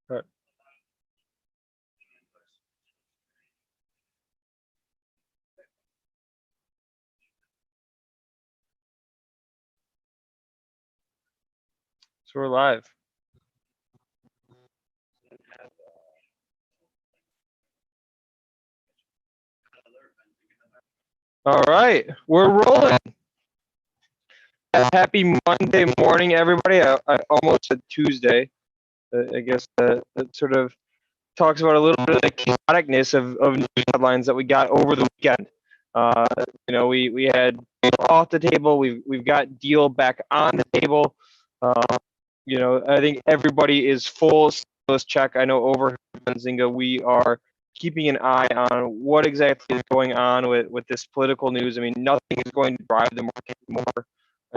Right. So we're live. All right, we're rolling. Happy Monday morning, everybody. I almost said Tuesday. I guess that sort of talks about a little bit of the chaoticness of news headlines that we got over the weekend. Uh, we had off the table. We've got deal back on the table. Uh, I think everybody is full stimulus check. I know over here in Benzinga, we are keeping an eye on what exactly is going on with this political news. I mean, nothing is going to drive the market more.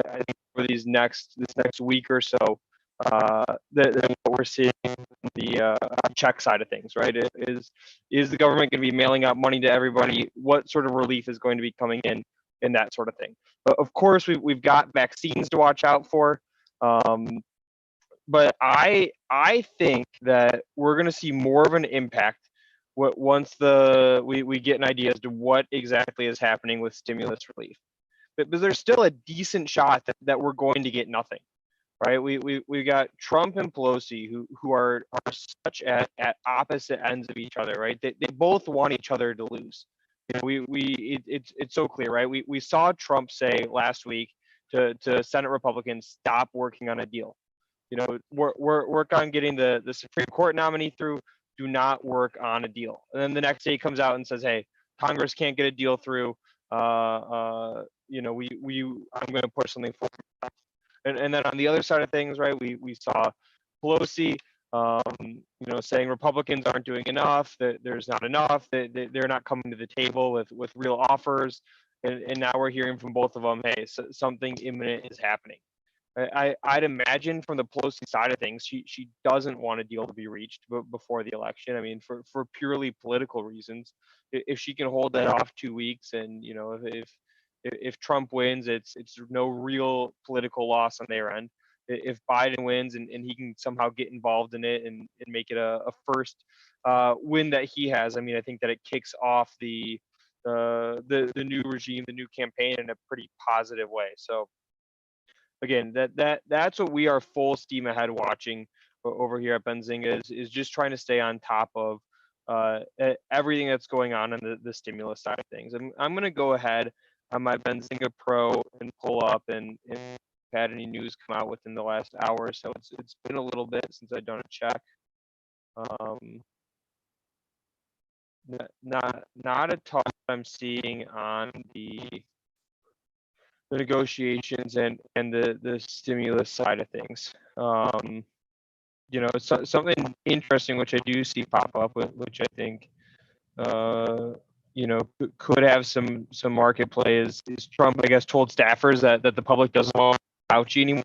I think for this next week or so, than what we're seeing the check side of things, right? Is the government going to be mailing out money to everybody? What sort of relief is going to be coming in, and that sort of thing? But of course, we've got vaccines to watch out for. Um, but I think that we're going to see more of an impact once we get an idea as to what exactly is happening with stimulus relief. But there's still a decent shot that we're going to get nothing, right? We got Trump and Pelosi who are such at opposite ends of each other, right? They both want each other to lose. It's so clear, right? We saw Trump say last week to Senate Republicans, stop working on a deal. Work on getting the Supreme Court nominee through. Do not work on a deal. And then the next day he comes out and says, hey, Congress can't get a deal through. I'm going to push something forward. And then on the other side of things, right, we saw Pelosi, saying Republicans aren't doing enough, that there's not enough, that they're not coming to the table with real offers. And now we're hearing from both of them, hey, something imminent is happening. I'd imagine from the Pelosi side of things, she doesn't want a deal to be reached before the election. I mean, for purely political reasons, if she can hold that off 2 weeks, and if Trump wins, it's no real political loss on their end. If Biden wins and he can somehow get involved in it and make it a first win that he has, I mean, I think that it kicks off the new regime, the new campaign in a pretty positive way. So again, that's what we are full steam ahead watching over here at Benzinga is just trying to stay on top of everything that's going on the stimulus side of things. I'm going to go ahead on my Benzinga Pro and pull up and had any news come out within the last hour. So it's been a little bit since I've done a check. Um, not a ton I'm seeing on the negotiations and the stimulus side of things. Something interesting which I do see pop up, which I think could have some market play is Trump, I guess, told staffers that the public doesn't want Fauci anymore.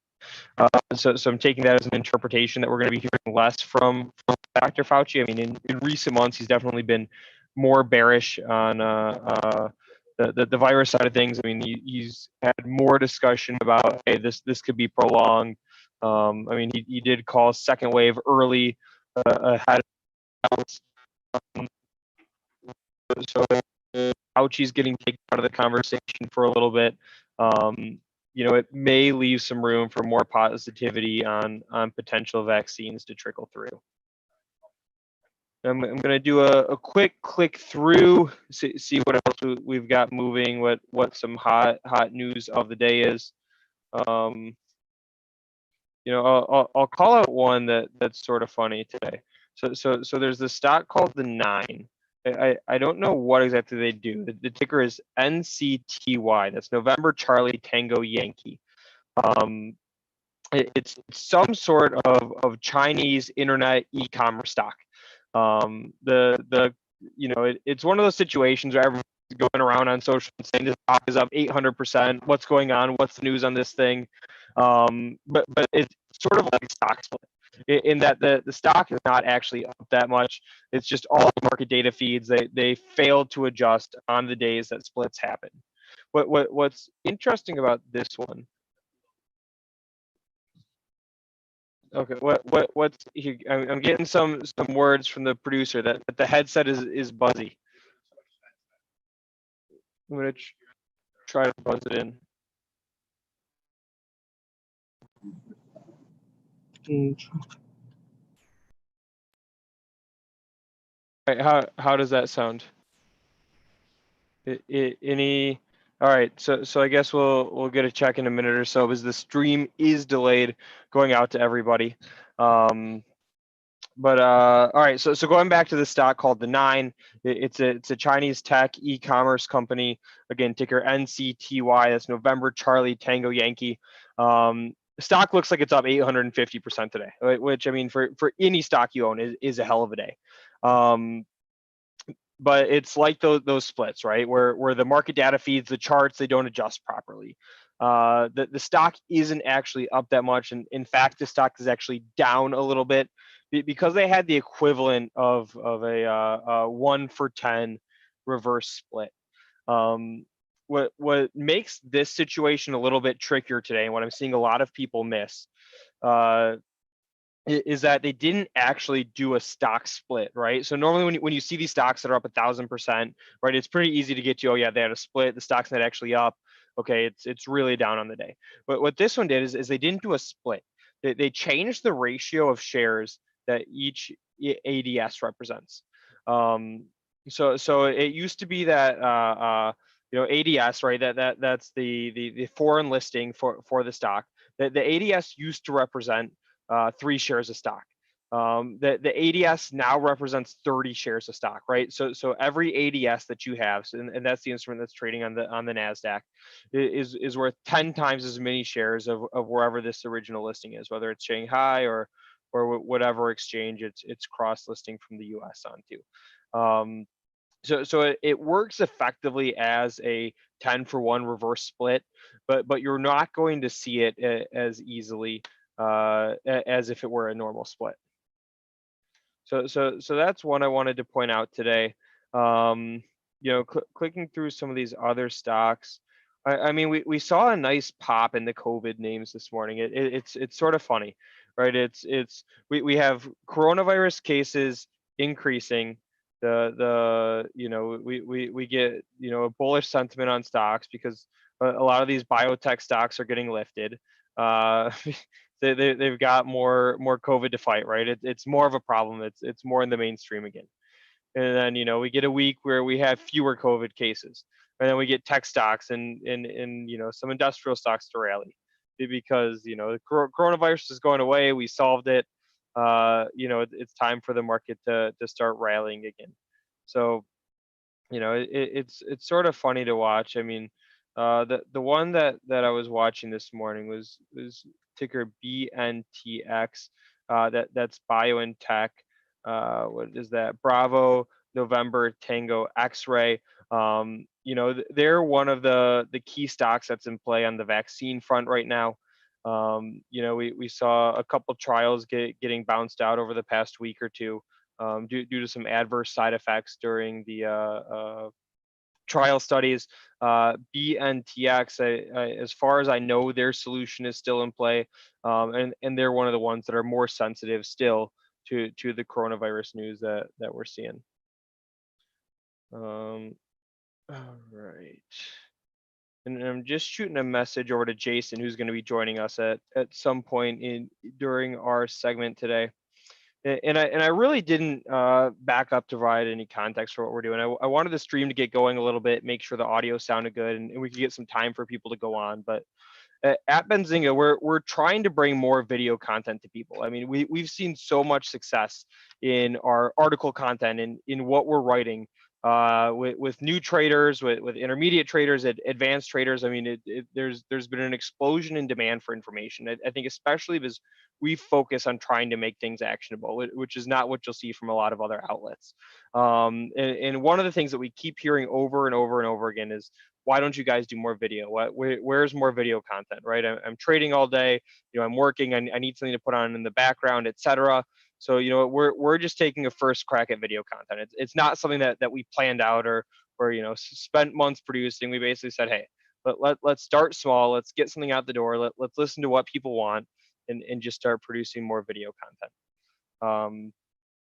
So I'm taking that as an interpretation that we're going to be hearing less from Dr. Fauci. I mean, in recent months, he's definitely been more bearish on the virus side of things. I mean, he's had more discussion about, hey, this could be prolonged. I mean, he did call second wave early ahead of so Fauci's getting taken out of the conversation for a little bit. It may leave some room for more positivity on potential vaccines to trickle through. I'm going to do a quick click through, see what else we've got moving, what some hot news of the day is. I'll call out one that's sort of funny today. So there's this stock called the Nine. I don't know what exactly they do. The ticker is NCTY. That's November Charlie Tango Yankee. It's some sort of Chinese internet e-commerce stock. It's one of those situations where everyone's going around on social and saying this stock is up 800%. What's going on? What's the news on this thing? But it's sort of like a stock split in that the stock is not actually up that much. It's just all the market data feeds. They failed to adjust on the days that splits happen. What's interesting about this one? Okay. What's he, I'm getting some words from the producer that the headset is buzzy. I'm gonna try to buzz it in. All right, how does that sound? Any? All right, so I guess we'll get a check in a minute or so, because the stream is delayed going out to everybody. But all right, so going back to the stock called the Nine, it's a Chinese tech e-commerce company. Again, ticker NCTY. That's November Charlie Tango Yankee. Stock looks like it's up 850% today, which I mean for any stock you own is a hell of a day. But it's like those splits, right? Where the market data feeds the charts, they don't adjust properly. The stock isn't actually up that much, and in fact, the stock is actually down a little bit because they had the equivalent of a 1-for-10 reverse split. What makes this situation a little bit trickier today, and what I'm seeing a lot of people miss, uh, is that they didn't actually do a stock split, right? So normally when you see these stocks that are up 1,000%, right, it's pretty easy to get you, oh yeah, they had a split, the stock's not actually up. Okay, it's really down on the day. But what this one did is they didn't do a split. They changed the ratio of shares that each ADS represents. So it used to be that ADS, right? That's the foreign listing for the stock. The ADS used to represent 3 shares of stock. The ADS now represents 30 shares of stock, right? So every ADS that you have, and that's the instrument that's trading on the Nasdaq, is worth 10 times as many shares of wherever this original listing is, whether it's Shanghai or whatever exchange it's cross listing from the US onto. So it works effectively as a 10-for-1 reverse split, but you're not going to see it as easily as if it were a normal split. So that's one I wanted to point out today. Clicking through some of these other stocks, I mean, we saw a nice pop in the COVID names this morning. It's sort of funny, right? We have coronavirus cases increasing. We get a bullish sentiment on stocks because a lot of these biotech stocks are getting lifted. They've got more COVID to fight, right? It's more of a problem. It's more in the mainstream again. And then we get a week where we have fewer COVID cases, and then we get tech stocks and some industrial stocks to rally because coronavirus is going away. We solved it. It's time for the market to start rallying again. So it's sort of funny to watch. I mean, the one that I was watching this morning was ticker BNTX. That's BioNTech. What is that? Bravo November Tango X-ray. They're one of the key stocks that's in play on the vaccine front right now. We saw a couple trials getting bounced out over the past week or two due to some adverse side effects during the trial studies. BNTX, as far as I know, their solution is still in play, and they're one of the ones that are more sensitive still to the coronavirus news that we're seeing. All right. And I'm just shooting a message over to Jason, who's going to be joining us at some point during our segment today. And I really didn't back up to provide any context for what we're doing. I wanted the stream to get going a little bit, make sure the audio sounded good, and we could get some time for people to go on. But at Benzinga, we're trying to bring more video content to people. I mean, we've seen so much success in our article content and in what we're writing with new traders, with intermediate traders, advanced traders. I mean, there's been an explosion in demand for information. I think especially because we focus on trying to make things actionable, which is not what you'll see from a lot of other outlets. And one of the things that we keep hearing over and over and over again is, why don't you guys do more video? Where's more video content, right? I'm trading all day, I'm working, I need something to put on in the background, etc. So we're just taking a first crack at video content. It's not something that we planned out or spent months producing. We basically said, hey, let's start small, let's get something out the door, let's listen to what people want, and just start producing more video content.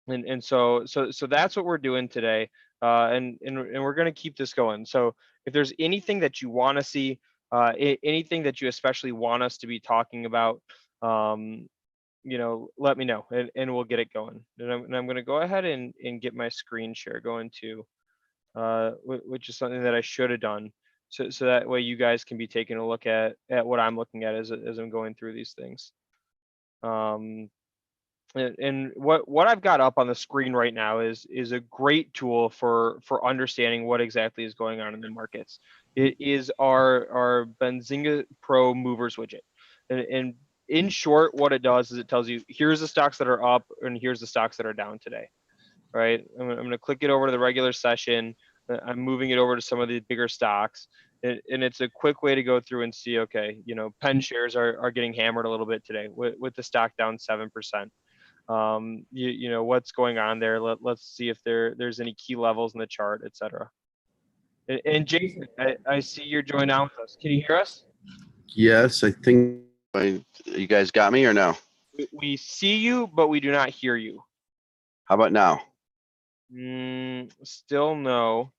And so that's what we're doing today. And we're going to keep this going. So if there's anything that you want to see, anything that you especially want us to be talking about, let me know, and we'll get it going. And I'm going to go ahead and get my screen share going too, which is something that I should have done. So that way you guys can be taking a look at what I'm looking at as I'm going through these things. And what I've got up on the screen right now is a great tool for understanding what exactly is going on in the markets. It is our Benzinga Pro Movers widget, and in short, what it does is it tells you here's the stocks that are up and here's the stocks that are down today. Right? I'm going to click it over to the regular session. I'm moving it over to some of the bigger stocks, and it's a quick way to go through and see. Okay, Penn shares are getting hammered a little bit today with the stock down 7%. What's going on there. Let's see if there's any key levels in the chart, etc. And Jason, I see you're joined on with us. Can you hear us? Yes, I think you guys got me or no? We see you, but we do not hear you. How about now? Still no.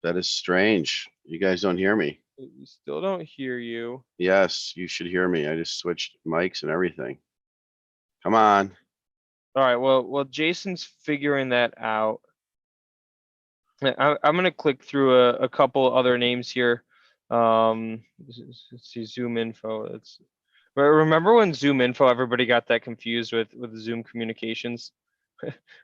That is strange. You guys don't hear me. We still don't hear you. Yes, you should hear me. I just switched mics and everything. Come on. All right. Well, Jason's figuring that out. I'm going to click through a couple other names here. Let's see, Zoom info. Remember when Zoom info, everybody got that confused with Zoom communications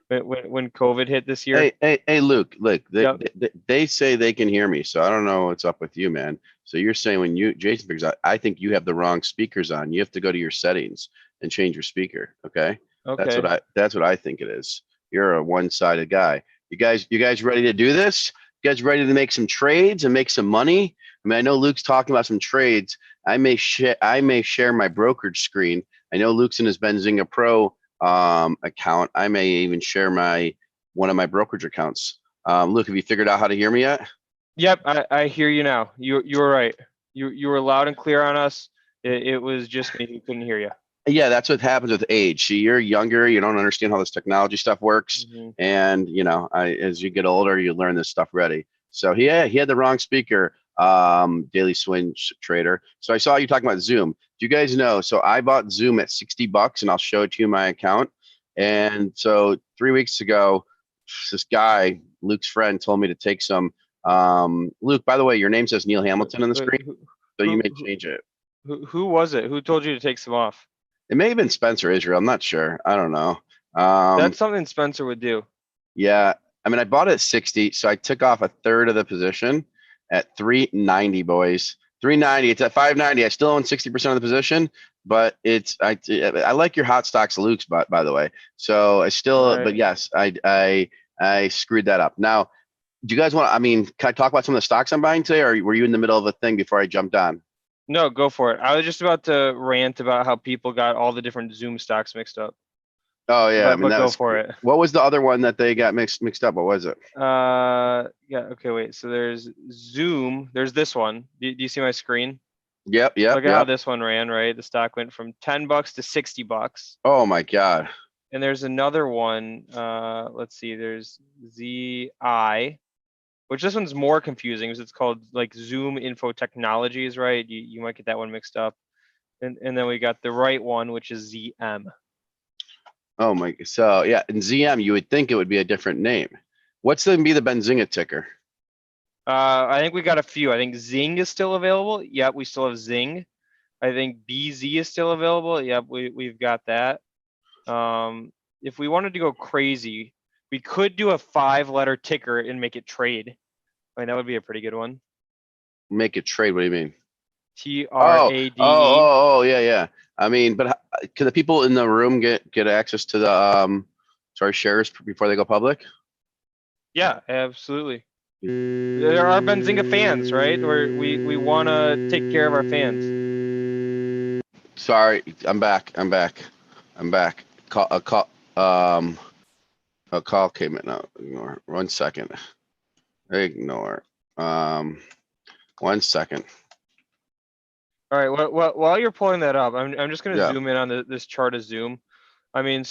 when COVID hit this year? Hey, Luke, look, Yep. they say they can hear me, so I don't know what's up with you, man. So you're saying when Jason figures out, I think you have the wrong speakers on. You have to go to your settings and change your speaker. Okay. Okay. That's what I think it is. You're a one-sided guy. You guys ready to do this? You guys ready to make some trades and make some money? I mean, I know Luke's talking about some trades. I may share my brokerage screen. I know Luke's in his Benzinga Pro account. I may even share one of my brokerage accounts. Luke, have you figured out how to hear me yet? Yep, I hear you now. You were right. You were loud and clear on us. It was just me who couldn't hear you. Yeah, that's what happens with age. See, you're younger, you don't understand how this technology stuff works, and as you get older, you learn this stuff ready. So he had the wrong speaker, daily swing trader. So I saw you talking about Zoom. Do you guys know? So I bought Zoom at $60, and I'll show it to you in my account. And so 3 weeks ago, this guy, Luke's friend, told me to take some. Luke, by the way, your name says Neil Hamilton on the screen, so you may change it. Who was it? Who told you to take some off? It may have been Spencer Israel. I'm not sure. I don't know. That's something Spencer would do. Yeah. I mean, I bought it at 60, so I took off a third of the position at 390, boys. 390. It's at 590. I still own 60% of the position, but I like your hot stocks, Luke's, by the way. So I still, but yes, I screwed that up. Now, do you guys want? I mean, can I talk about some of the stocks I'm buying today, or were you in the middle of a thing before I jumped on? No, go for it. I was just about to rant about how people got all the different Zoom stocks mixed up. Oh yeah, I mean, but go for it. What was the other one that they got mixed up? What was it? Yeah. Okay. Wait. So there's Zoom. There's this one. Do you see my screen? Yep. Look at how this one ran. Right. The stock went from $10 to $60. Oh my god. And there's another one. Let's see. There's ZI. Which this one's more confusing because it's called like Zoom Info Technologies, right? You might get that one mixed up. And then we got the right one, which is ZM. Oh my, so yeah, in ZM, you would think it would be a different name. What's going to be the Benzinga ticker? I think we got a few. I think Zing is still available. Yep, we still have Zing. I think BZ is still available. Yep, we've got that. If we wanted to go crazy, we could do a 5-letter ticker and make it trade. I mean, that would be a pretty good one. Make it trade. What do you mean? TRADE. Oh, yeah. I mean, but can the people in the room get access to the to our shares before they go public? Yeah, absolutely. There are Benzinga fans, right? We want to take care of our fans. Sorry, I'm back. A call came in. No, ignore. 1 second. Ignore. 1 second. All right. While you're pulling that up, I'm just going to Yeah. zoom in on this chart of Zoom. I mean,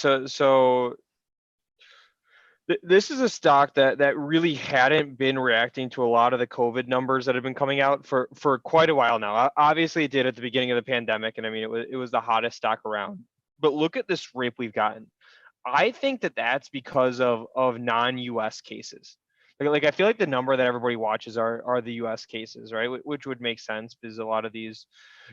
this is a stock that really hadn't been reacting to a lot of the COVID numbers that have been coming out for quite a while now. Obviously, it did at the beginning of the pandemic, and I mean, it was the hottest stock around. But look at this rip we've gotten. I think that's because of non-US cases. Like I feel like the number that everybody watches are the US cases, right? Which would make sense because a lot of these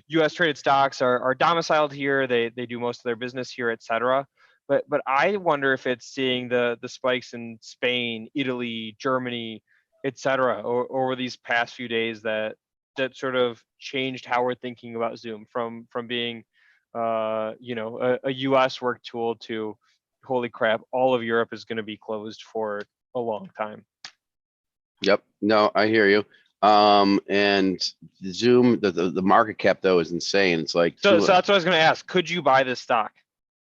US traded stocks are domiciled here. They do most of their business here, et cetera. But I wonder if it's seeing the spikes in Spain, Italy, Germany, et cetera, over these past few days that sort of changed how we're thinking about Zoom from being a US work tool to holy crap, all of Europe is going to be closed for a long time. Yep. No, I hear you. And Zoom, the market cap though is insane. It's like So that's what I was going to ask. Could you buy this stock?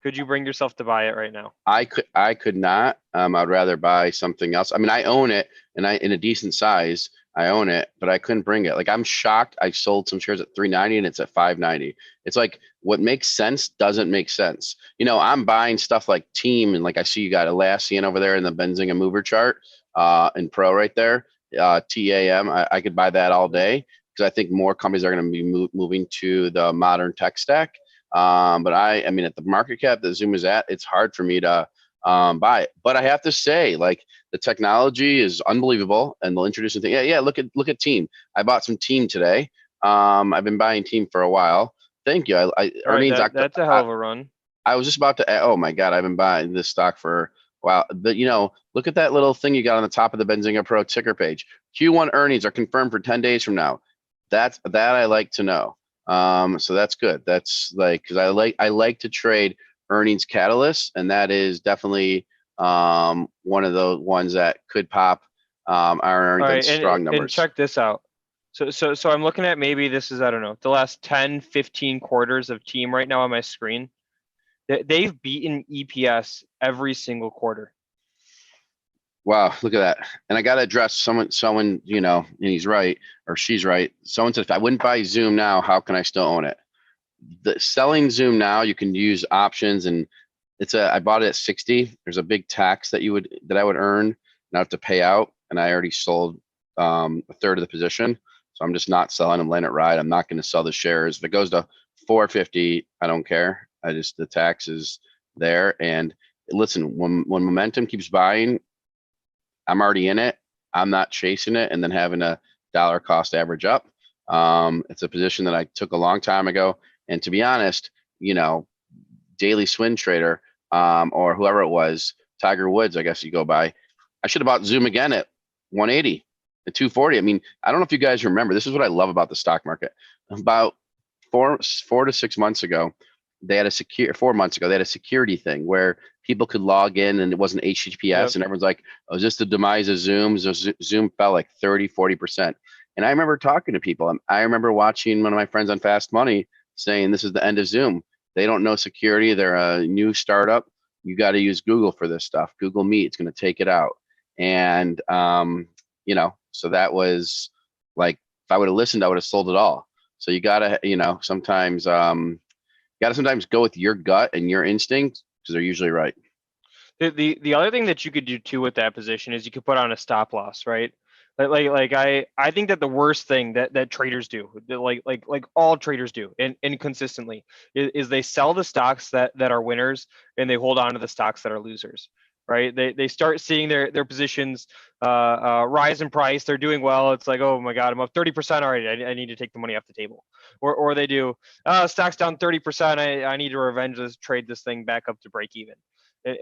Could you bring yourself to buy it right now? I could not. I'd rather buy something else. I mean, I own it, and I in a decent size. I own it, but I couldn't bring it. Like I'm shocked. I sold some shares at 390 and it's at 590. It's like what makes sense doesn't make sense. I'm buying stuff like Team, and like I see you got Atlassian over there in the Benzinga mover chart, in Pro right there. TAM. I could buy that all day because I think more companies are going to be moving to the modern tech stack. But I mean, at the market cap that Zoom is at, it's hard for me to buy it. But I have to say, like the technology is unbelievable, and they'll introduce something. Yeah. Look at Team. I bought some Team today. I've been buying Team for a while. Thank you. All right, that's a hell of a run. I was just about to. Oh my God, I've been buying this stock for a while. But look at that little thing you got on the top of the Benzinga Pro ticker page. Q1 earnings are confirmed for 10 days from now. That I like to know. So that's good. That's like because I like to trade earnings catalysts, and that is definitely one of the ones that could pop our earnings All and right, strong and numbers. check this out. So I'm looking at maybe this is, I don't know, the last 10, 15 quarters of Team right now on my screen. They've beaten EPS every single quarter. Wow, look at that. And I got to address someone, and he's right or she's right. Someone said, if I wouldn't buy Zoom now, how can I still own it? The selling Zoom now, you can use options, and I bought it at 60. There's a big tax that I would earn, and I have to pay out. And I already sold a third of the position. So I'm just not selling. I'm letting it ride. I'm not going to sell the shares. If it goes to 450, I don't care. The tax is there. And listen, when momentum keeps buying, I'm already in it. I'm not chasing it and then having a dollar cost average up. It's a position that I took a long time ago. And to be honest, daily swing trader, or whoever it was, Tiger Woods, I guess you go by. I should have bought Zoom again at 180, at 240. I mean, I don't know if you guys remember. This is what I love about the stock market. About 4 to 6 months ago, they had 4 months ago, they had a security thing where people could log in and it wasn't HTTPS. Yep. And everyone's like, oh, is this the demise of Zoom? So Zoom fell like 30, 40%. And I remember talking to people. I remember watching one of my friends on Fast Money saying this is the end of Zoom. They don't know security. They're a new startup. You got to use Google for this stuff. Google Meet, it's going to take it out. And, so that was like, if I would have listened, I would have sold it all. So you got to, sometimes, go with your gut and your instincts because they're usually right. The other thing that you could do too with that position is you could put on a stop loss, right? Like I think that the worst thing that traders do, like all traders do, and consistently, is they sell the stocks that are winners and they hold on to the stocks that are losers, right? They start seeing their positions rise in price. They're doing well. It's like, oh my God, I'm up 30% already. I need to take the money off the table. Or they do, stock's down 30%. I need to revenge this, trade this thing back up to break even.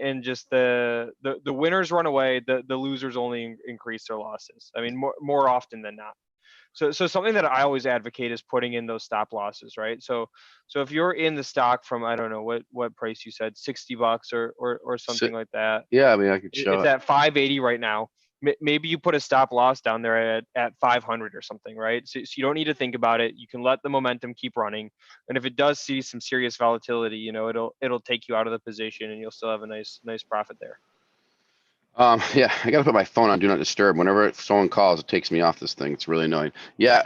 And just the winners run away, the losers only increase their losses. I mean, more often than not. So something that I always advocate is putting in those stop losses, right? So if you're in the stock from, I don't know what price you said, $60 or something like that. Yeah, I mean, I could show it's at 580 right now. Maybe you put a stop loss down there at 500 or something, right? So you don't need to think about it. You can let the momentum keep running, and if it does see some serious volatility, it'll take you out of the position, and you'll still have a nice profit there. Yeah, I gotta put my phone on Do Not Disturb. Whenever someone calls, it takes me off this thing. It's really annoying. Yeah,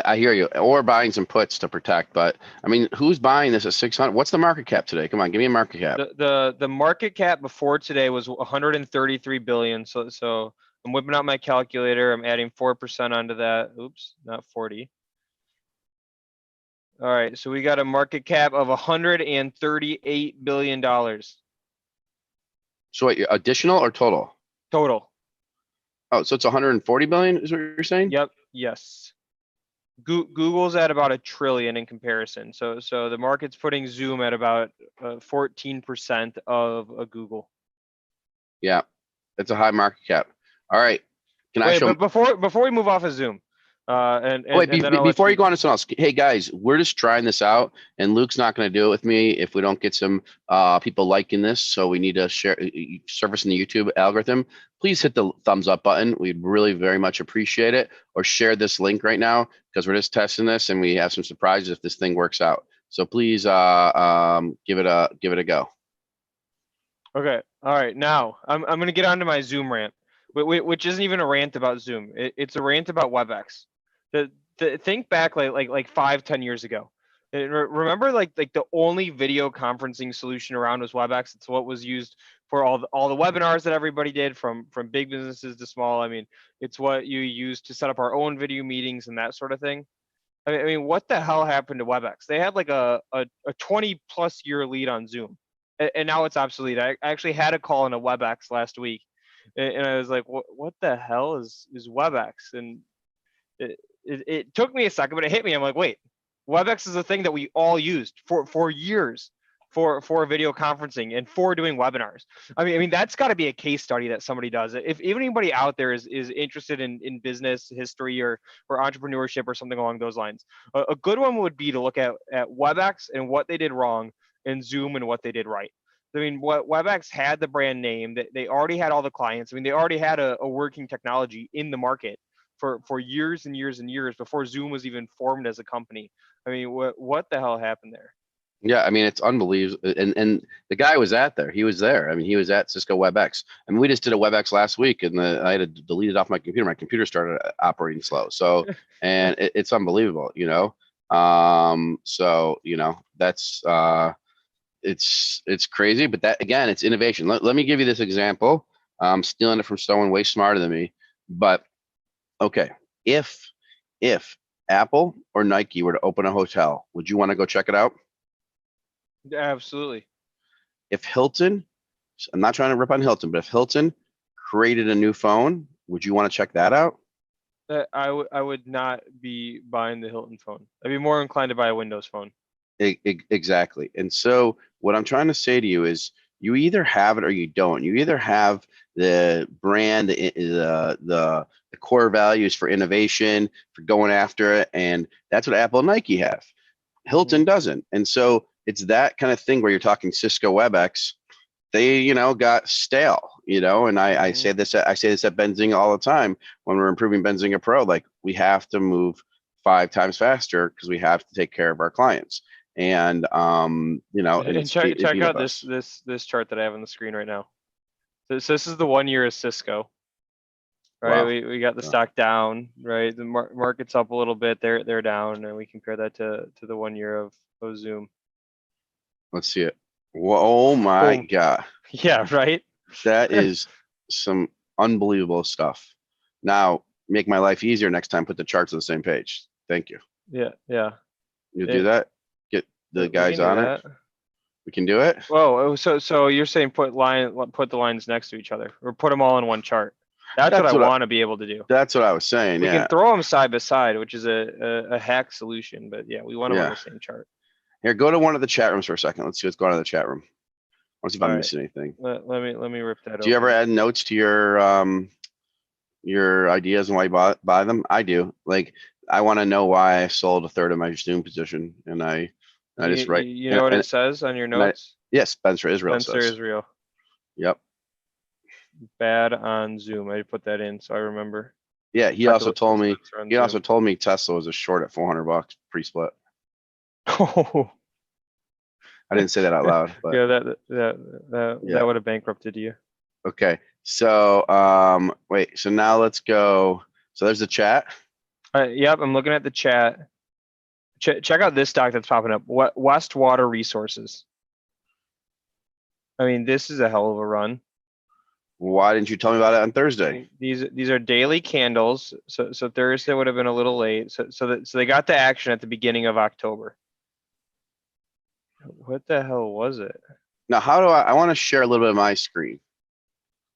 I hear you. Or buying some puts to protect. But I mean, who's buying this at 600? What's the market cap today? Come on, give me a market cap. The market cap before today was 133 billion. So I'm whipping out my calculator. I'm adding 4% onto that. Oops, not 40. All right, so we got a market cap of 138 billion dollars So wait, additional or total? total. Oh, so it's 140 billion is what you're saying? Yep. Yes. Google's at about $1 trillion in comparison. So the market's putting Zoom at about 14% of a Google. Yeah, it's a high market cap. All right. Can I Wait, show? but before we move off of Zoom, and Oh, wait, then I'll let before you you. go on to something else, hey guys, we're just trying this out, and Luke's not going to do it with me if we don't get some people liking this. So we need to share service in the YouTube algorithm. Please hit the thumbs up button. We'd really very much appreciate it. Or share this link right now because we're just testing this, and we have some surprises if this thing works out. So please give it a go. Okay. All right. Now I'm gonna get onto my Zoom rant, which isn't even a rant about Zoom. It's a rant about WebEx. Think back like 5-10 years ago. Remember like the only video conferencing solution around was WebEx. It's what was used for all the webinars that everybody did from big businesses to small. I mean, it's what you use to set up our own video meetings and that sort of thing. I mean, what the hell happened to WebEx? They had like a 20 plus year lead on Zoom, and now it's obsolete. I actually had a call in a WebEx last week, and I was like, what the hell is WebEx? And it took me a second, but it hit me. I'm like, wait, WebEx is a thing that we all used for years for video conferencing and for doing webinars. I mean that's got to be a case study that somebody does. If anybody out there is interested in business history or entrepreneurship or something along those lines, a good one would be to look at WebEx and what they did wrong, and Zoom and what they did right. I mean, what WebEx had the brand name, that they already had all the clients. I mean, they already had a working technology in the market for years and years and years before Zoom was even formed as a company. I mean, what the hell happened there? Yeah, I mean it's unbelievable, and the guy was at there. He was there. I mean, he was at Cisco WebEx. I mean, we just did a WebEx last week, and I had to delete it off my computer. My computer started operating slow. So, and it's unbelievable, you know. So you know that's it's crazy, but that again, it's innovation. Let me give you this example. I'm stealing it from someone way smarter than me, but okay, if Apple or Nike were to open a hotel, would you want to go check it out? Absolutely. If Hilton, I'm not trying to rip on Hilton, but if Hilton created a new phone, would you want to check that out? I would not be buying the Hilton phone. I'd be more inclined to buy a Windows phone. Exactly. And so what I'm trying to say to you is you either have it or you don't. You either have the brand, the core values for innovation, for going after it, and that's what Apple and Nike have. Hilton doesn't. And so it's that kind of thing where you're talking Cisco WebEx, they, you know, got stale, you know, and I say this at Benzinga all the time when we're improving Benzinga Pro, like we have to move 5 times faster because we have to take care of our clients. And you know, and And it's check being a out bus. this chart that I have on the screen right now. So this is the 1 year of Cisco, right? Wow. We got the stock down, right? The market's up a little bit. They're down, and we compare that to the 1 year of Zoom. Let's see it. Whoa, oh my Boom. God. Yeah, right. That is some unbelievable stuff. Now, make my life easier next time, put the charts on the same page. Thank you. Yeah. You'll do that? Get the We guys can do on it. that. We can do it. Whoa, so you're saying put the lines next to each other, or put them all in one chart? That's what I want to be able to do. That's what I was saying. We Yeah. can throw them side by side, which is a hack solution, but yeah, we want them on Yeah. the same chart. Here, go to one of the chat rooms for a second. Let's see what's going on in the chat room. Let's see if All I'm right, missing anything. let me rip that Do you ever open. add notes to your ideas and why you buy them? I do. Like I want to know why I sold a third of my Zoom position, and I just write. You know what it says on your notes? Yes, Spencer Israel Spencer says. Israel, Yep. bad on Zoom. I put that in so I remember. Yeah, he also told me. He Zoom. also told me Tesla was a short at $400 pre-split. Oh, I didn't say that out loud, but yeah, that would have bankrupted you. Okay. So wait. So now let's go. So there's the chat. Yep, I'm looking at the chat. Check out this stock that's popping up. What West Water Resources. I mean, this is a hell of a run. Why didn't you tell me about it on Thursday? These are daily candles. So Thursday would have been a little late. So they got the action at the beginning of October. What the hell was it? Now, how do I want to share a little bit of my screen.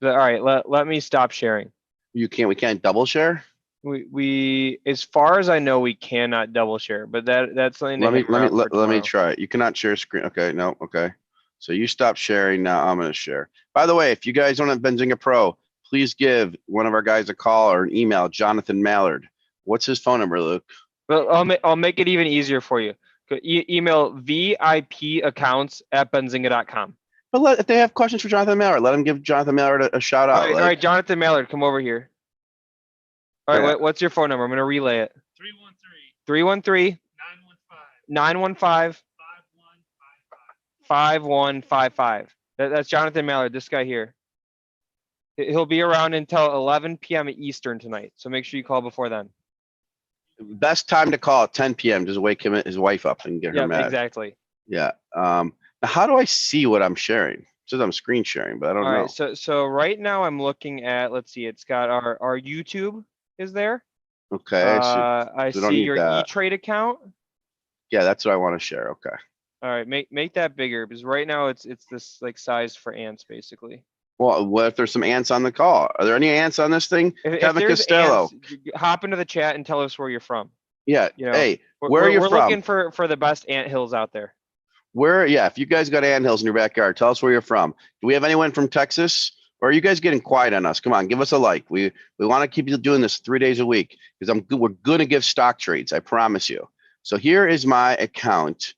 All right, let me stop sharing. We can't double share. We as far as I know, we cannot double share, but that's something to Let me try it. You cannot share screen. Okay, no, okay. So you stop sharing. Now I'm going to share. By the way, if you guys don't have Benzinga Pro, please give one of our guys a call or an email, Jonathan Mallard. What's his phone number, Luke? Well, I'll make it even easier for you. Email vipaccounts@benzinga.com. But if they have questions for Jonathan Mallard, let them give Jonathan Mallard a shout out. All right, Jonathan Mallard, come over here. All right, what's your phone number? I'm going to relay it. 313 915 5155. That's Jonathan Mallard, this guy here. He'll be around until 11 p.m. Eastern tonight, so make sure you call before then. Best time to call at 10 p.m. Just wake his wife up and get her mad. Exactly. Yeah. Now how do I see what I'm sharing? It says I'm screen sharing, but I don't know. All right. So right now I'm looking at. Let's see. It's got our YouTube is there. Okay. I see your E-Trade account. Yeah, that's what I want to share. Okay. All right. Make that bigger because right now it's this like size for ants basically. Well, what if there's some ants on the call? Are there any ants on this thing? Kevin Costello, hop into the chat and tell us where you're from. Yeah. Hey, where are you from? We're looking for the best ant hills out there. Yeah, if you guys got ant hills in your backyard, tell us where you're from. Do we have anyone from Texas? Or are you guys getting quiet on us? Come on, give us a like. We want to keep you doing this 3 days a week because we're going to give stock trades. I promise you. So here is my account.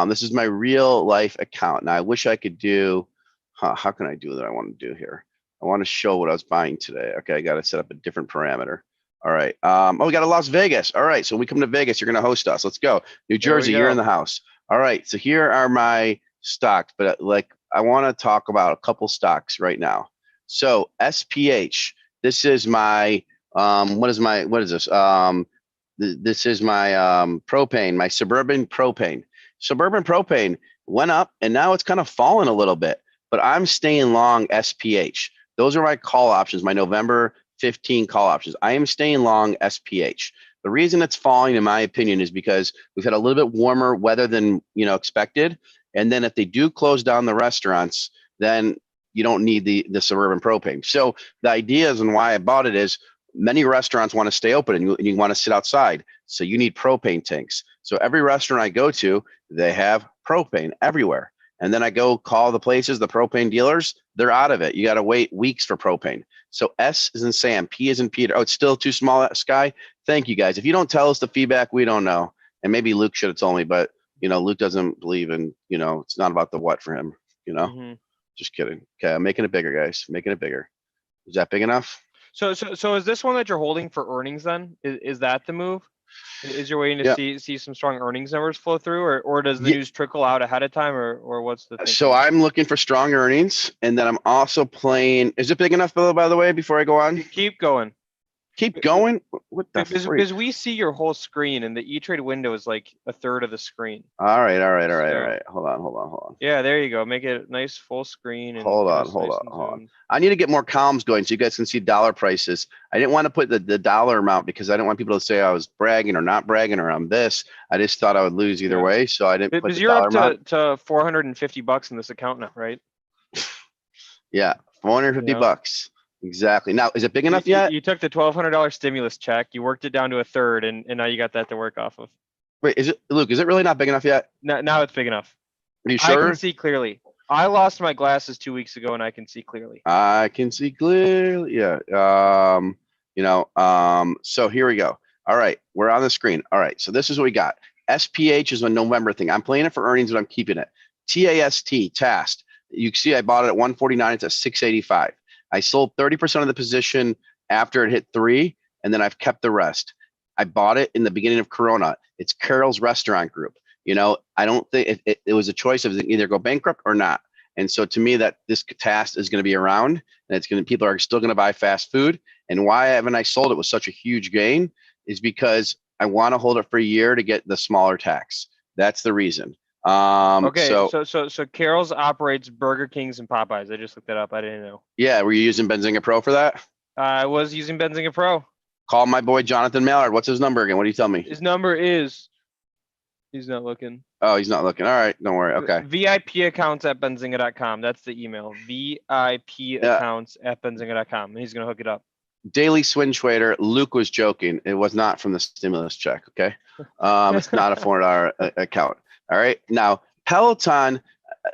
This is my real life account. Now I wish I could do. How can I do what I want to do here? I want to show what I was buying today. Okay, I got to set up a different parameter. All right. We got a Las Vegas. All right. So when we come to Vegas, you're going to host us. Let's go. New Jersey, you're in the house. All right. So here are my stocks, but I want to talk about a couple stocks right now. So SPH. This is my what is this? This is my propane, my Suburban Propane. Suburban Propane went up and now it's kind of fallen a little bit. But I'm staying long SPH. Those are my call options, my November 15 call options. I am staying long SPH. The reason it's falling, in my opinion, is because we've had a little bit warmer weather than expected. And then if they do close down the restaurants, then you don't need the Suburban Propane. So the idea is, and why I bought it is, many restaurants want to stay open and you want to sit outside. So you need propane tanks. So every restaurant I go to, they have propane everywhere. And then I go call the places, the propane dealers, they're out of it. You got to wait weeks for propane. So S is in Sam, P is in Peter. Oh, it's still too small, Sky. Thank you, guys. If you don't tell us the feedback, we don't know. And maybe Luke should have told me, but Luke doesn't believe in, it's not about the what for him, Just kidding. Okay, I'm making it bigger, guys. Making it bigger. Is that big enough? So is this one that you're holding for earnings then? Is that the move? Is you're waiting to see some strong earnings numbers flow through, or does the news trickle out ahead of time, or what's the thing? So I'm looking for strong earnings, and then I'm also playing. Is it big enough, by the way? Before I go on, keep going. Keep going. What the? Because we see your whole screen, and the E-Trade window is like a third of the screen. All right. Hold on. Yeah, there you go. Make it a nice full screen. And hold on. I need to get more columns going so you guys can see dollar prices. I didn't want to put the dollar amount because I didn't want people to say I was bragging or not bragging or I'm this. I just thought I would lose either way, so I didn't put the dollar amount. Because you're up to $450 in this account now, right? Yeah, $450. Exactly. Now, is it big enough yet? You took the $1,200 stimulus check, you worked it down to a third, and now you got that to work off of. Wait, Luke, is it really not big enough yet? Now it's big enough. Are you sure? I can see clearly. I lost my glasses 2 weeks ago, and I can see clearly. I can see clearly. Yeah. So here we go. All right, we're on the screen. All right, so this is what we got. SPH is a November thing. I'm playing it for earnings, but I'm keeping it. TAST. You can see I bought it at 149. It's at 685. I sold 30% of the position after it hit 3, and then I've kept the rest. I bought it in the beginning of Corona. It's Carol's Restaurant Group. I don't think it was a choice of either go bankrupt or not. And so to me, that this task is going to be around, and people are still going to buy fast food. And why haven't I sold it with such a huge gain is because I want to hold it for a year to get the smaller tax. That's the reason. Okay, so Carol's operates Burger Kings and Popeyes. I just looked that up. I didn't know. Yeah, were you using Benzinga Pro for that? I was using Benzinga Pro. Call my boy Jonathan Mallard. What's his number again? What do you tell me? His number is. He's not looking. Oh, he's not looking. All right, don't worry. Okay. VIP accounts at benzinga.com. That's the email. VIP accounts at benzinga.com. And he's gonna hook it up. Daily swing trader. Luke was joking. It was not from the stimulus check. Okay. It's not a $400 account. All right. Now Peloton.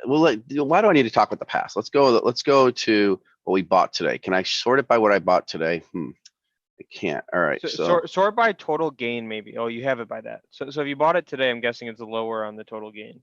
Why do I need to talk about the past? Let's go to what we bought today. Can I sort it by what I bought today? I can't. All right. So sort by total gain, maybe. Oh, you have it by that. So if you bought it today, I'm guessing it's lower on the total gain.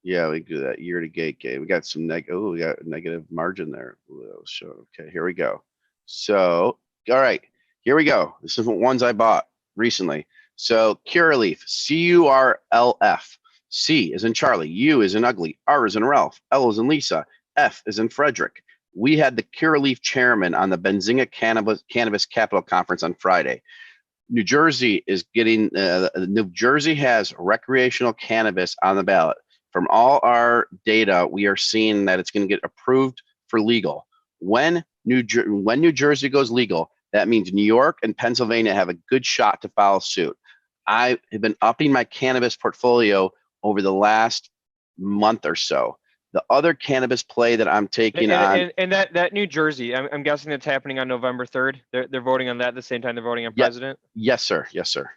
Yeah, we do that year to date gain. We got some we got a negative margin there. Okay, here we go. So, all right, here we go. This is the ones I bought recently. So Curaleaf, CURLF. C is in Charlie, U is in Ugly, R is in Ralph, L is in Lisa, F is in Frederick. We had the Curaleaf chairman on the Benzinga Cannabis Capital Conference on Friday. New Jersey is getting, New Jersey has recreational cannabis on the ballot. From all our data, we are seeing that it's going to get approved for legal. When New Jersey goes legal, that means New York and Pennsylvania have a good shot to follow suit. I have been upping my cannabis portfolio over the last month or so. The other cannabis play that I'm taking on, and that New Jersey, I'm guessing that's happening on November 3rd. They're voting on that at the same time they're voting on president. Yes, sir. Yes, sir.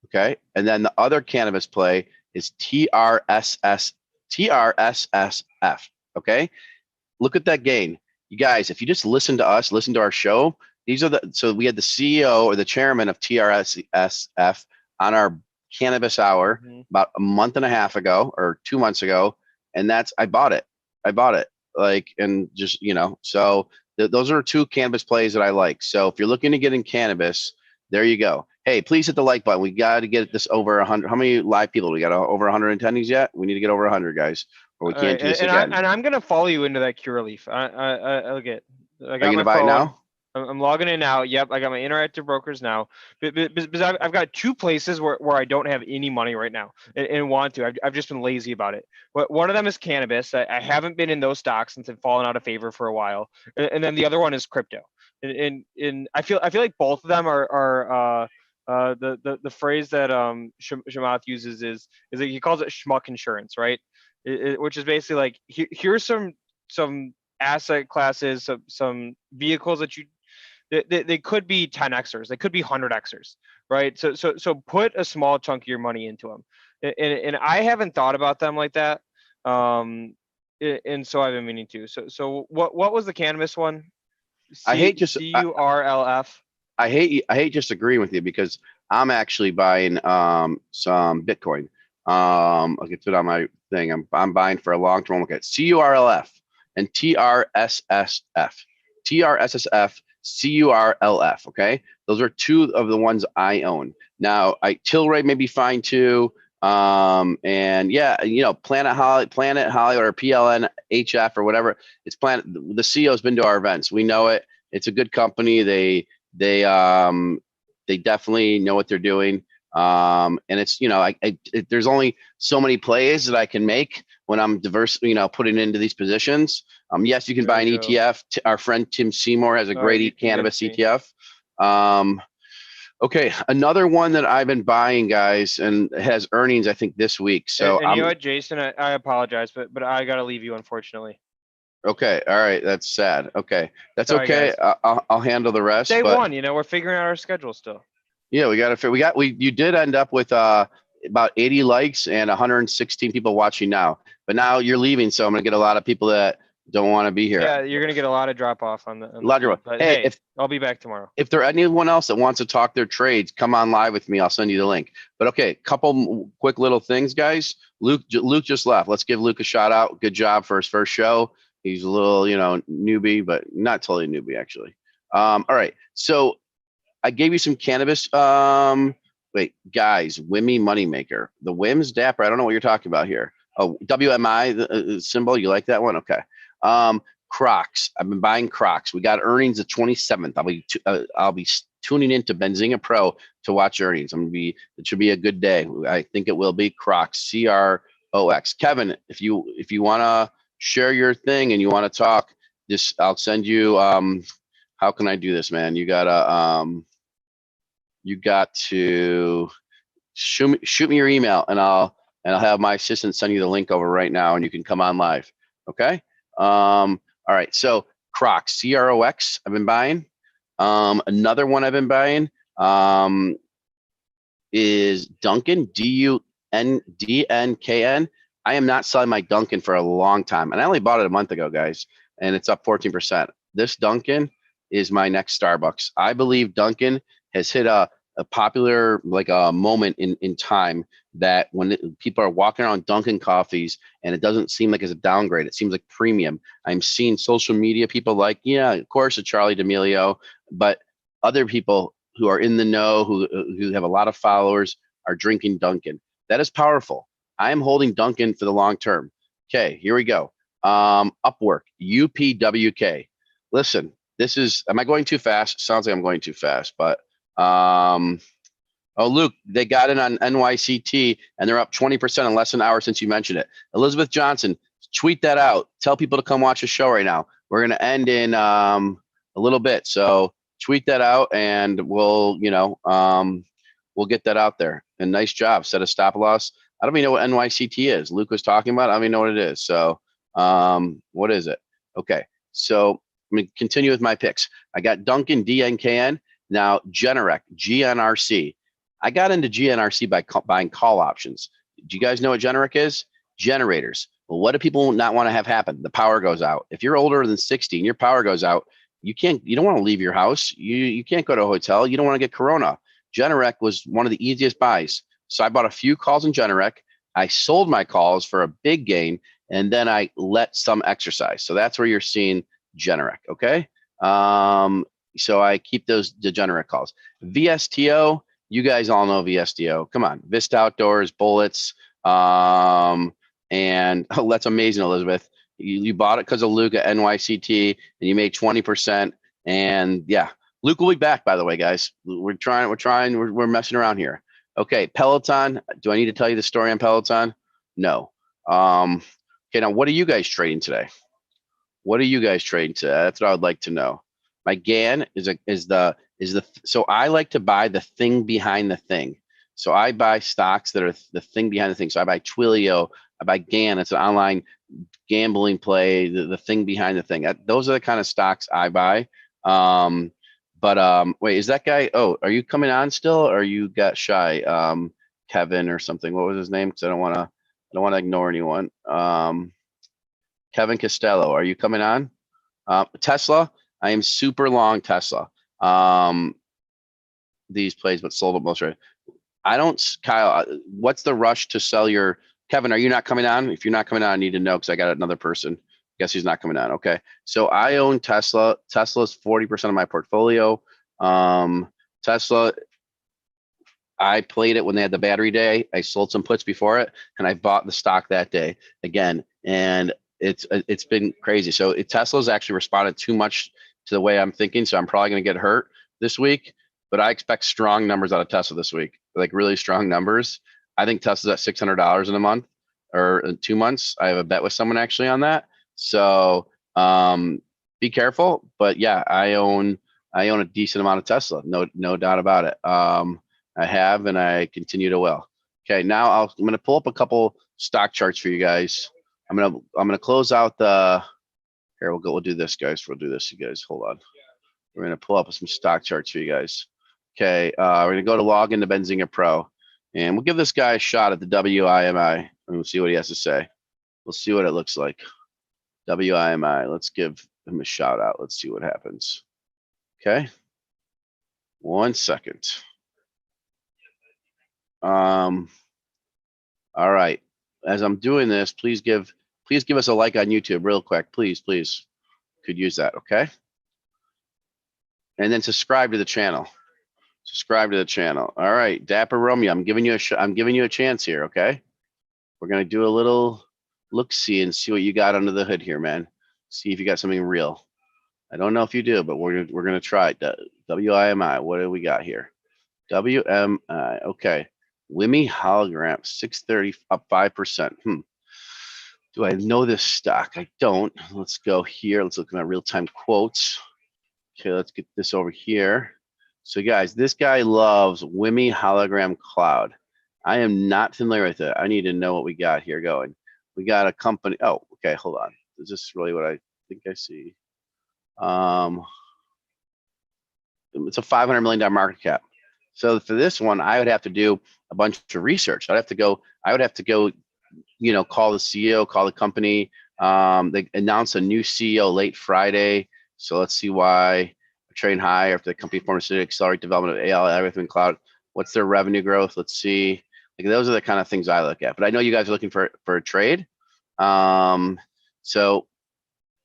Okay, and then the other cannabis play is TRSSF. Okay, look at that gain, you guys. If you just listen to us, listen to our show. These are so we had the CEO or the chairman of TRSSF on our cannabis hour about a month and a half ago or 2 months ago. And I bought it. Like, and just, so those are two cannabis plays that I like. So if you're looking to get in cannabis, there you go. Hey, please hit the like button. We got to get this over 100. How many live people? We got over 100 attendees yet? We need to get over 100, guys, or we can't do this again. And I'm going to follow you into that Curaleaf. I'll get. Are you going to buy it now? I'm logging in now. Yep, I got my interactive brokers now. Because I've got two places where I don't have any money right now and want to. I've just been lazy about it. But one of them is cannabis. I haven't been in those stocks since they've fallen out of favor for a while. And then the other one is crypto. And I feel like both of them are the phrase that Shamath uses is that he calls it schmuck insurance, right? Which is basically like here's some asset classes, some vehicles that they could be 10xers, they could be 100xers, right? So put a small chunk of your money into them, and I haven't thought about them like that, and so I've been meaning to. So what was the cannabis one? I hate just CURLF. I hate just agreeing with you because I'm actually buying some Bitcoin. I'll get to it on my thing. I'm buying for a long term. Look at CURLF and TRSSF. TRSSF. CURLF. Okay, those are two of the ones I own. Now, Tilray may be fine too. And yeah, Planet Hollywood or PLNHF or whatever. It's Planet. The CEO has been to our events. We know it. It's a good company. They definitely know what they're doing. And it's there's only so many plays that I can make when I'm diverse, putting into these positions. Yes, you can buy an ETF. Our friend Tim Seymour has a great cannabis ETF. Okay, another one that I've been buying, guys, and has earnings I think this week. So and you know what, Jason, I apologize, but I got to leave you, unfortunately. Okay, all right, that's sad. Okay, that's sorry, okay. I'll handle the rest. Day one, we're figuring out our schedule still. Yeah, you did end up with about 80 likes and 116 people watching now. But now you're leaving, so I'm gonna get a lot of people that don't want to be here. Yeah, you're gonna get a lot of drop off on the. Hey, I'll be back tomorrow. If there anyone else that wants to talk their trades, come on live with me. I'll send you the link. But okay, couple quick little things, guys. Luke just left. Let's give Luke a shout out. Good job for his first show. He's a little, newbie, but not totally newbie actually. All right, so I gave you some cannabis. Wait, guys, Wimmy Moneymaker, the Wims Dapper. I don't know what you're talking about here. Oh, WMI, the symbol. You like that one? Okay. Crocs. I've been buying Crocs. We got earnings the 27th. I'll be tuning into Benzinga Pro to watch earnings. It should be a good day. I think it will be. Crocs. CROX. Kevin, if you want to share your thing and you want to talk, I'll send you. How can I do this, man? You got to shoot me your email, and I'll have my assistant send you the link over right now, and you can come on live. Okay. All right. So Crocs, CROX. I've been buying. Another one I've been buying is Dunkin', DUNKN. I am not selling my Dunkin' for a long time, and I only bought it a month ago, guys, and it's up 14%. This Dunkin' is my next Starbucks. I believe Dunkin' has hit a popular moment in time that when people are walking around Dunkin' coffees and it doesn't seem like it's a downgrade, it seems like premium. I'm seeing social media people like, yeah, of course, it's Charlie D'Amelio, but other people who are in the know, who have a lot of followers, are drinking Dunkin'. That is powerful. I am holding Dunkin' for the long term. Okay, here we go. Upwork, UPWK. Listen, am I going too fast? Sounds like I'm going too fast, but oh, Luke, they got in on NYCT and they're up 20% in less than an hour since you mentioned it. Elizabeth Johnson, tweet that out. Tell people to come watch the show right now. We're going to end in a little bit. So tweet that out and we'll get that out there. And nice job. Set a stop loss. I don't even know what NYCT is. Luke was talking about it. I don't even know what it is. So what is it? Okay. So I'm going to continue with my picks. I got Dunkin', DNKN. Now, Generac, GNRC. I got into GNRC by buying call options. Do you guys know what Generac is? Generators. Well, what do people not want to have happen? The power goes out. If you're older than 60 and your power goes out, you don't want to leave your house. You can't go to a hotel. You don't want to get corona. Generac was one of the easiest buys. So I bought a few calls in Generac. I sold my calls for a big gain, and then I let some exercise. So that's where you're seeing Generac, okay? So I keep the Generac calls. VSTO, you guys all know VSTO. Come on, Vista Outdoors, Bullets, and oh, that's amazing, Elizabeth. You bought it because of Luke at NYCT, and you made 20%. And yeah, Luke will be back, by the way, guys. We're messing around here. Okay, Peloton. Do I need to tell you the story on Peloton? No. Okay, now what are you guys trading today? That's what I would like to know. My GAN so I like to buy the thing behind the thing. So I buy stocks that are the thing behind the thing. So I buy Twilio, I buy GAN. It's an online gambling play, the thing behind the thing. Those are the kind of stocks I buy. Wait, is that guy? Oh, are you coming on still, or you got shy? Kevin or something. What was his name? Because I don't want to ignore anyone. Kevin Costello, are you coming on? Tesla. I am super long Tesla. These plays, but sold it most right. I don't, Kyle. What's the rush to sell your? Kevin, are you not coming on? If you're not coming on, I need to know because I got another person. Guess he's not coming on. Okay. So I own Tesla. Tesla's 40% of my portfolio. Tesla, I played it when they had the battery day. I sold some puts before it, and I bought the stock that day again. And it's been crazy. So Tesla's actually responded too much to the way I'm thinking. So I'm probably going to get hurt this week. But I expect strong numbers out of Tesla this week, like really strong numbers. I think Tesla's at $600 in a month or in 2 months. I have a bet with someone actually on that. So be careful. But yeah, I own a decent amount of Tesla. No doubt about it. I have, and I continue to will. Okay, now I'm going to pull up a couple stock charts for you guys. I'm gonna close out the. Here we'll do this, guys. We'll do this, you guys. Hold on. We're gonna pull up some stock charts for you guys. Okay, we're gonna go to log into Benzinga Pro, and we'll give this guy a shot at the WIMI, and we'll see what he has to say. We'll see what it looks like. WIMI. Let's give him a shout out. Let's see what happens. Okay. 1 second. All right. As I'm doing this, please give us a like on YouTube real quick. Please could use that. Okay. And then subscribe to the channel. All right. Dapper Romeo, I'm giving you a chance here. Okay. we're gonna do a little look-see and see what you got under the hood here, man. See if you got something real. I don't know if you do, but we're gonna try it. WIMI, what do we got here? WMI, okay. WIMI hologram, 630 up 5%. Do I know this stock? I don't. Let's go here. Let's look at my real-time quotes. Okay, let's get this over here. So guys, this guy loves WIMI hologram cloud. I am not familiar with it. I need to know what we got here going. We got a company. Oh, okay, hold on. Is this really what I think I see? It's a $500 million market cap. So for this one, I would have to do a bunch of research. I would have to go, call the CEO, call the company. They announced a new CEO late Friday. So let's see why trading high after the company formed to accelerate development of AI everything cloud. What's their revenue growth? Let's see. Like those are the kind of things I look at. But I know you guys are looking for a trade. So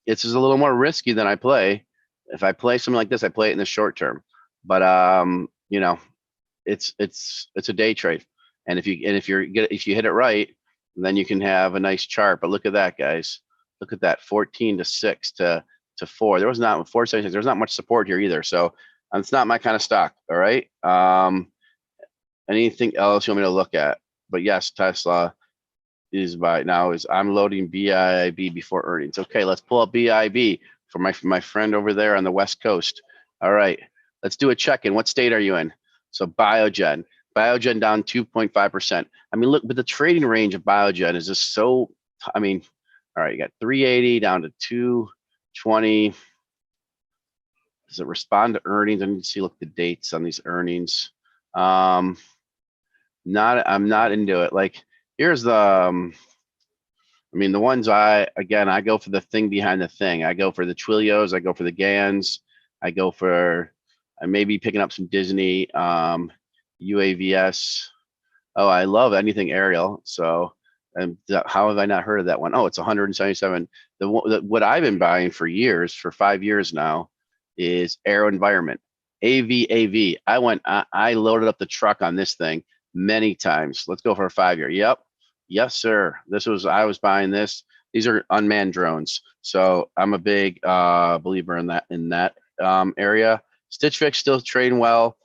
it's just a little more risky than I play. If I play something like this, I play it in the short term. But it's a day trade. And if you hit it right, then you can have a nice chart. But look at that, guys. Look at that, 14 to 6 to 4. There was not 4.76. There's not much support here either. So it's not my kind of stock. All right. Anything else you want me to look at? But yes, Tesla is I'm loading BIB before earnings. Okay, let's pull up BIB for my friend over there on the West Coast. All right, let's do a check-in. What state are you in? So Biogen down 2.5%. I mean, look, but the trading range of Biogen is just so, all right, you got 380 down to 220. Does it respond to earnings? I need to see, look, the dates on these earnings. I'm not into it. Like, here's the, the ones I go for the thing behind the thing. I go for the Twilios. I go for the GANs. I may be picking up some Disney, UAVS. Oh, I love anything aerial. So, how have I not heard of that one? Oh, it's 177. What I've been buying for years, for 5 years now, is Aero Environment, AV. I loaded up the truck on this thing many times. Let's go for a 5-year. Yep. Yes, sir. I was buying this. These are unmanned drones. So I'm a big believer in that area. Stitch Fix still trading well.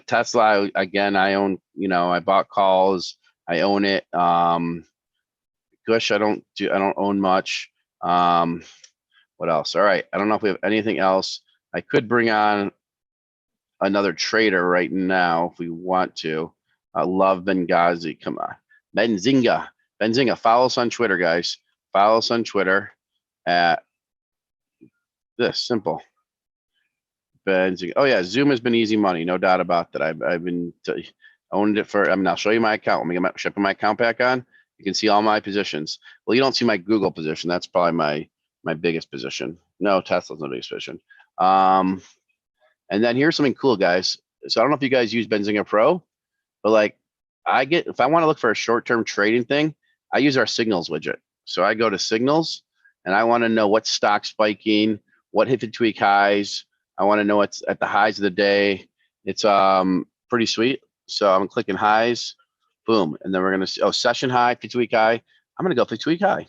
Tesla, again, I own, I bought calls. I own it. Gush, I don't own much. What else? All right. I don't know if we have anything else. I could bring on another trader right now if we want to. I love Benghazi. Come on. Benzinga. Follow us on Twitter, guys. Follow us on Twitter at this simple. Benzinga. Oh yeah, Zoom has been easy money, no doubt about that. I've been owned it for. I'll show you my account. Let me put my account back on. You can see all my positions. Well, you don't see my Google position. That's probably my biggest position. No, Tesla's the biggest position. And then here's something cool, guys. So I don't know if you guys use Benzinga Pro, but like if I want to look for a short-term trading thing, I use our signals widget. So I go to signals and I want to know what stock spiking, what hit the tweak highs. I want to know what's at the highs of the day. It's pretty sweet. So I'm clicking highs, boom. And then we're going to see, session high, 52-week high. I'm going to go 52-week high.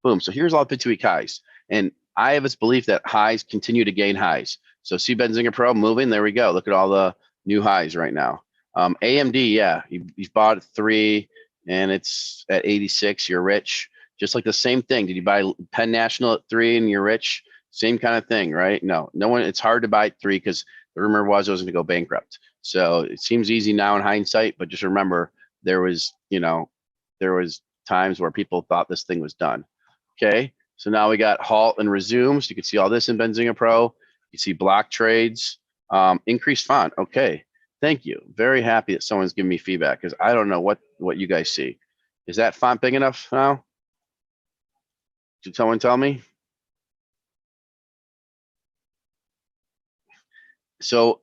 Boom. So here's all the 52-week highs. And I have this belief that highs continue to gain highs. So see Benzinga Pro moving. There we go. Look at all the new highs right now. AMD, yeah, you've bought 3 and it's at 86. You're rich. Just like the same thing. Did you buy Penn National at 3 and you're rich? Same kind of thing, right? No one. It's hard to buy at 3 because the rumor was it was going to go bankrupt. So it seems easy now in hindsight, but just remember there was times where people thought this thing was done. Okay, so now we got halt and resume. So you can see all this in Benzinga Pro. You see block trades, increased font. Okay, thank you. Very happy that someone's giving me feedback because I don't know what you guys see. Is that font big enough now? Did someone tell me? So,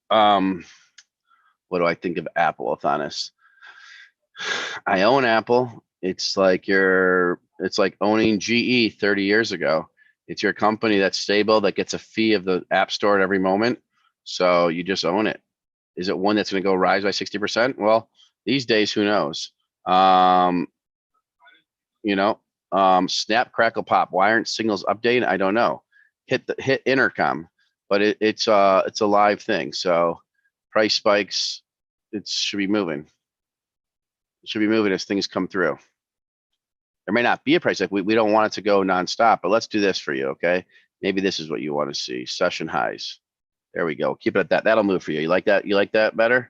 what do I think of Apple, if honest? I own Apple. It's like owning GE 30 years ago. It's your company that's stable, that gets a fee of the App Store at every moment. So you just own it. Is it one that's going to go rise by 60%? Well, These days, who knows? You know, snap, crackle, pop. Why aren't signals updated? I don't know. Hit intercom, but it's a live thing. So price spikes. It should be moving. It should be moving as things come through. There may not be a price spike. We don't want it to go nonstop, but let's do this for you, okay? Maybe this is what you want to see. Session highs. There we go. Keep it at that. That'll move for you. You like that? You like that better?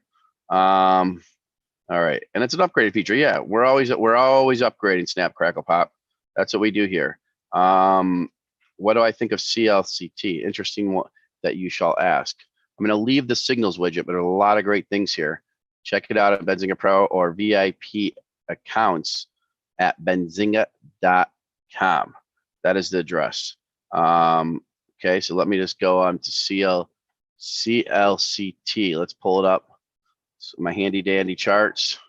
All right, and it's an upgraded feature. Yeah, we're always upgrading Snap Crackle Pop. That's what we do here. What do I think of CLCT? Interesting one that you shall ask. I'm going to leave the signals widget, but there are a lot of great things here. Check it out at Benzinga Pro or VIP accounts at benzinga.com. That is the address. Okay, so let me just go on to CLCT. Let's pull it up. So my handy dandy charts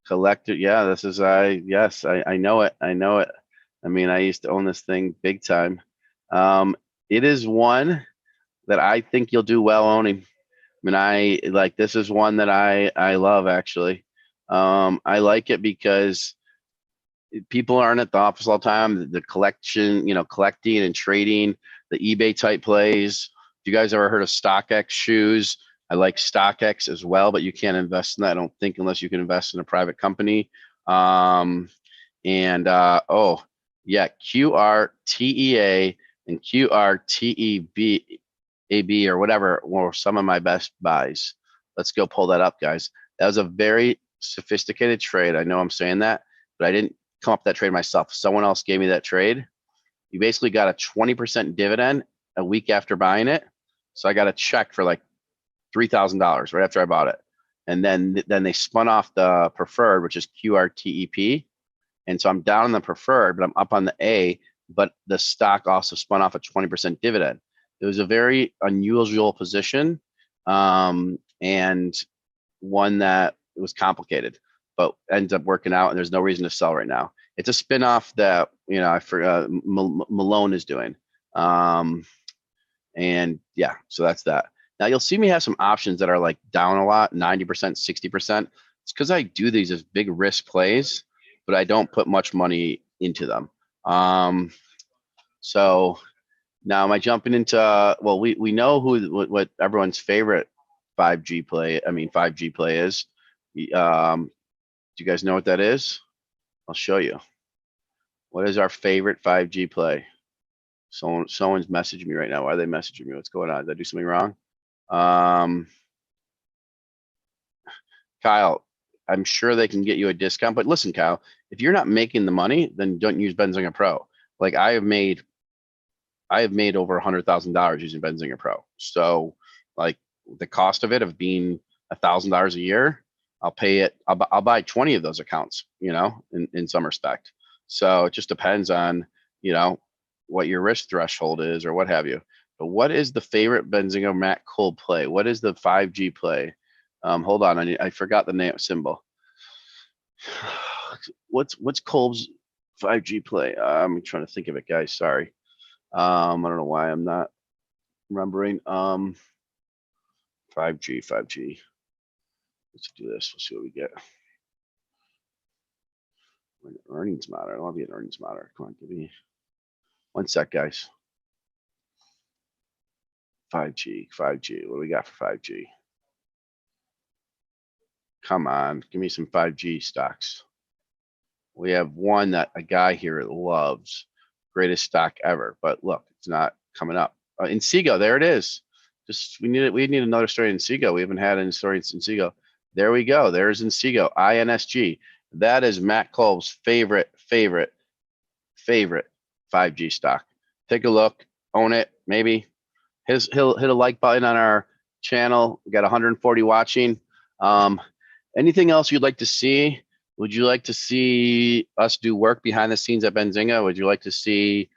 collected. Yeah, this is yes, I know it. I know it. I mean, I used to own this thing big time. It is one that I think you'll do well owning. I mean, this is one that I love actually. I like it because people aren't at the office all the time. The collection, collecting and trading, the eBay type plays. You guys ever heard of StockX shoes? I like StockX as well, but you can't invest in that, I don't think, unless you can invest in a private company. Oh yeah, QRTEA and QRTEB or whatever were some of my best buys. Let's go pull that up, guys. That was a very sophisticated trade. I know I'm saying that, but I didn't come up with that trade myself. Someone else gave me that trade. You basically got a 20% dividend a week after buying it. So I got a check for like $3,000 right after I bought it. And then they spun off the preferred, which is QRTEP. And so I'm down on the preferred, but I'm up on the A, but the stock also spun off a 20% dividend. It was a very unusual position, and one that was complicated, but ends up working out, and there's no reason to sell right now. It's a spinoff that, I forgot Malone is doing. And yeah, so that's that. Now you'll see me have some options that are like down a lot, 90%, 60%. It's because I do these as big risk plays, but I don't put much money into them. So now am I jumping into, well, we know what everyone's favorite 5G play is. Do you guys know what that is? I'll show you. What is our favorite 5G play? Someone's messaging me right now. Why are they messaging me? What's going on? Did I do something wrong? Kyle, I'm sure they can get you a discount, but listen, Kyle, if you're not making the money, then don't use Benzinga Pro. Like I have made over $100,000 using Benzinga Pro. So like the cost of it of being $1,000 a year, I'll pay it. I'll buy 20 of those accounts, in some respect. So it just depends on, what your risk threshold is or what have you. But what is the favorite Benzinga Matt Cole play? What is the 5G play? Hold on, I forgot the name symbol. What's Cole's 5G play? I'm trying to think of it, guys. Sorry. I don't know why I'm not remembering. 5G. Let's do this. Let's see what we get. Earnings matter. I want to be an earnings matter. Come on, give me 1 sec, guys. 5G. What do we got for 5G? Come on, give me some 5G stocks. We have one that a guy here loves, greatest stock ever, but look, it's not coming up. Inseego, there it is. We need another story in Inseego. We haven't had any story in Inseego. There we go. There's Inseego, INSG. That is Matt Kolb's favorite 5G stock. Take a look, own it, maybe. He'll hit a like button on our channel. We got 140 watching. Anything else you'd like to see? Would you like to see us do work behind the scenes at Benzinga? Would you like to see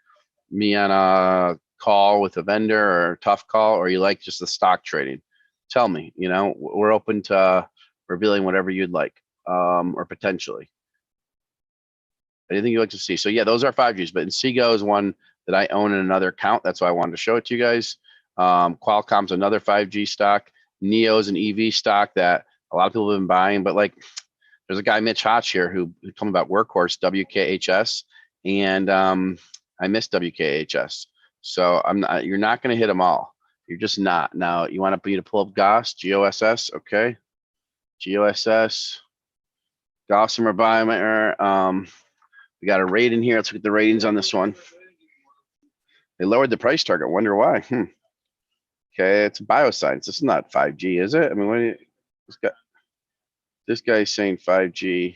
me on a call with a vendor or a tough call, or you like just the stock trading? Tell me, we're open to revealing whatever you'd like, or potentially. Anything you'd like to see. So yeah, those are 5Gs, but Inseego is one that I own in another account. That's why I wanted to show it to you guys. Qualcomm's another 5G stock. NEO's an EV stock that a lot of people have been buying, but like There's a guy, Mitch Hotch here, who told me about Workhorse WKHS, and I miss WKHS. So I'm not. You're not going to hit them all. You're just not. Now you want me to pull up GOSS, okay? GOSS, Gossamer Biometer. We got a rate in here. Let's look at the ratings on this one. They lowered the price target. Wonder why? Okay, it's bioscience. This is not 5G, is it? I mean, this guy's saying 5G.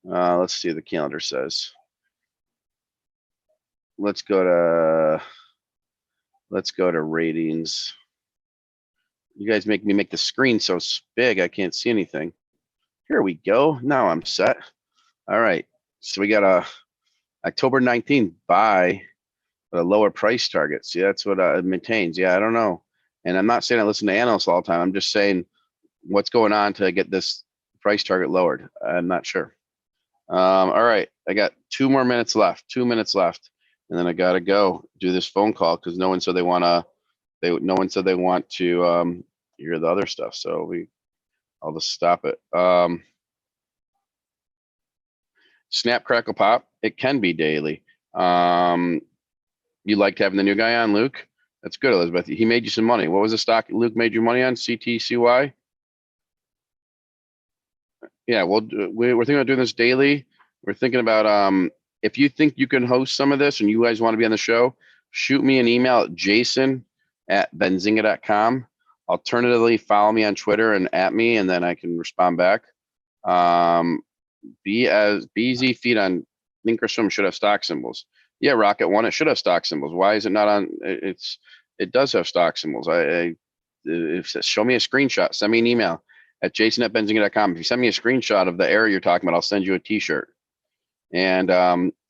Let's see what the calendar says. Let's go to ratings. You guys make me make the screen so big I can't see anything. Here we go. Now I'm set. All right. So we got a October 19th buy at a lower price target. See, that's what it maintains. Yeah, I don't know. And I'm not saying I listen to analysts all the time. I'm just saying what's going on to get this price target lowered. I'm not sure. All right. I got 2 more minutes left. 2 minutes left. And then I got to go do this phone call because no one said they want to hear the other stuff. So I'll just stop it. Snap, crackle, pop. It can be daily. You liked having the new guy on, Luke? That's good, Elizabeth. He made you some money. What was the stock Luke made you money on? CTCY? Yeah, well, we're thinking about doing this daily. We're thinking about if you think you can host some of this and you guys want to be on the show, shoot me an email at jason@benzinga.com. Alternatively, follow me on Twitter and at me, and then I can respond back. BZ feed on Thinkorswim should have stock symbols. Yeah, Rocket One, it should have stock symbols. Why is it not on? It does have stock symbols. Show me a screenshot. Send me an email at jason@benzinga.com. If you send me a screenshot of the area you're talking about, I'll send you a T-shirt. And